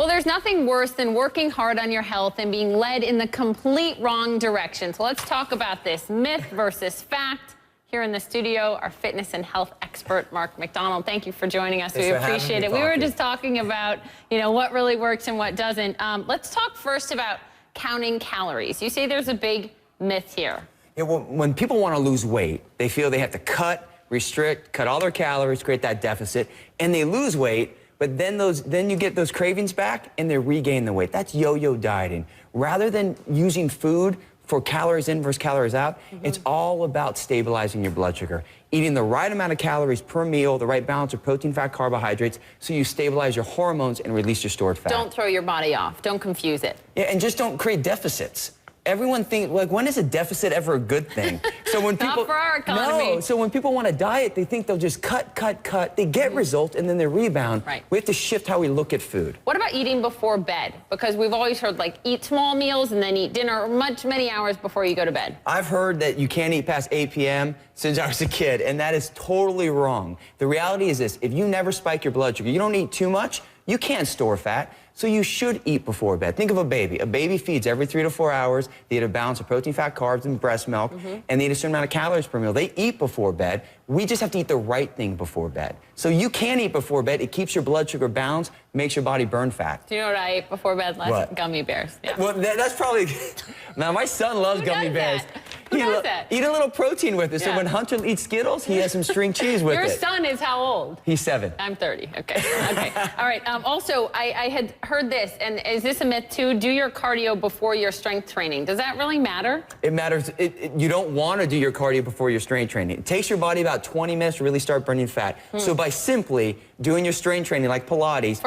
Well, there's nothing worse than working hard on your health and being led in the complete wrong direction. So let's talk about this myth versus fact. Here in the studio, our fitness and health expert, Mark MacDonald. Thank you for joining us. Thanks we for having appreciate me, it. We were Coffee. just talking about, what really works and what doesn't. Let's talk first about counting calories. You say there's a big myth here. Yeah, well, when people want to lose weight, they feel they have to cut, restrict, cut all their calories, create that deficit, and they lose weight, but then you get those cravings back and they regain the weight. That's yo-yo dieting. Rather than using food for calories in versus calories out, it's all about stabilizing your blood sugar. Eating the right amount of calories per meal, the right balance of protein, fat, carbohydrates, so you stabilize your hormones and release your stored fat. Don't throw your body off. Don't confuse it. Yeah, and just don't create deficits. Everyone thinks, like, when is a deficit ever a good thing? So when people, not for our economy. No, so when people want to diet, they think they'll just cut. They get results and then they rebound. Right. We have to shift how we look at food. What about eating before bed? Because we've always heard, like, eat small meals and then eat dinner many hours before you go to bed. I've heard that you can't eat past 8 p.m. since I was a kid, and that is totally wrong. The reality is this: if you never spike your blood sugar, you don't eat too much, you can't store fat, so you should eat before bed. Think of a baby. A baby feeds every 3 to 4 hours. They eat a balance of protein, fat, carbs, and breast milk, and they eat a certain amount of calories per meal. They eat before bed. We just have to eat the right thing before bed. So you can eat before bed. It keeps your blood sugar balanced, makes your body burn fat. Do you know what I ate before bed last? What? Gummy bears. Yeah. Well, that's probably... Now, my son loves gummy bears. Who does that? Eat a little protein with it. So Yeah. when Hunter eats Skittles, he has some string cheese with Your it. son is how old? He's 7. I'm 30. Okay. Okay. All right. Also, I had heard this, and is this a myth too? Do your cardio before your strength training. Does that really matter? It matters. You don't want to do your cardio before your strength training. It takes your body about 20 minutes to really start burning fat. So by simply doing your strength training like Pilates,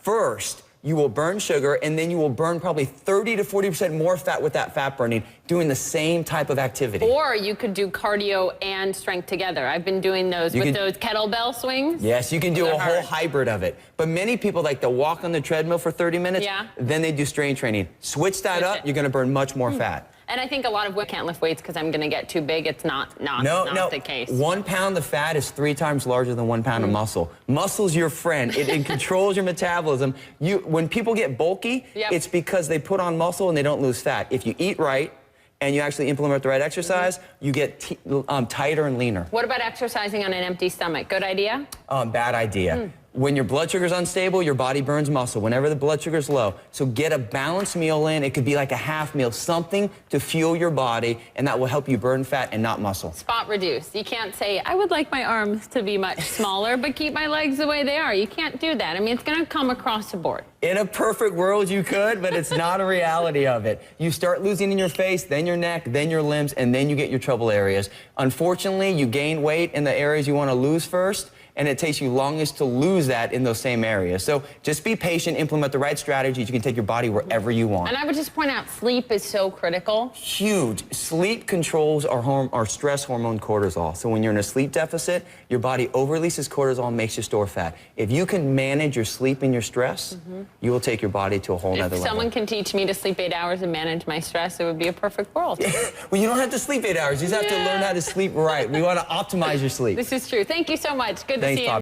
first you will burn sugar, and then you will burn probably 30 to 40% more fat with that fat burning, doing the same type of activity. Or you could do cardio and strength together. I've been doing those with those kettlebell swings. Yes, you can do a whole hybrid of it. But many people like to walk on the treadmill for 30 minutes, then they do strength training. Switch that up, you're going to burn much more fat. And I think a lot of women can't lift weights because I'm going to get too big. It's not the case. 1 pound of fat is 3 times larger than 1 pound of muscle. Muscle's your friend. It controls your metabolism. When people get bulky, it's because they put on muscle and they don't lose fat. If you eat right and you actually implement the right exercise, you get tighter and leaner. What about exercising on an empty stomach? Good idea? Bad idea. When your blood sugar's unstable, your body burns muscle whenever the blood sugar's low. So get a balanced meal in. It could be like a half meal, something to fuel your body, and that will help you burn fat and not muscle. Spot reduce. You can't say, I would like my arms to be much smaller, but keep my legs the way they are. You can't do that. I mean, it's going to come across the board. In a perfect world, you could, but it's not a reality of it. You start losing in your face, then your neck, then your limbs, and then you get your trouble areas. Unfortunately, you gain weight in the areas you want to lose first, and it takes you longest to lose that in those same areas. So just be patient, implement the right strategies. You can take your body wherever you want. And I would just point out, sleep is so critical. Huge. Sleep controls our stress hormone cortisol. So when you're in a sleep deficit, your body over-releases cortisol and makes you store fat. If you can manage your sleep and your stress, you will take your body to a whole nother level. If someone can teach me to sleep 8 hours and manage my stress, it would be a perfect world. Well, you don't have to sleep 8 hours. You just have to learn how to sleep right. We want to optimize your sleep. This is true. Thank you so much. Good to see you.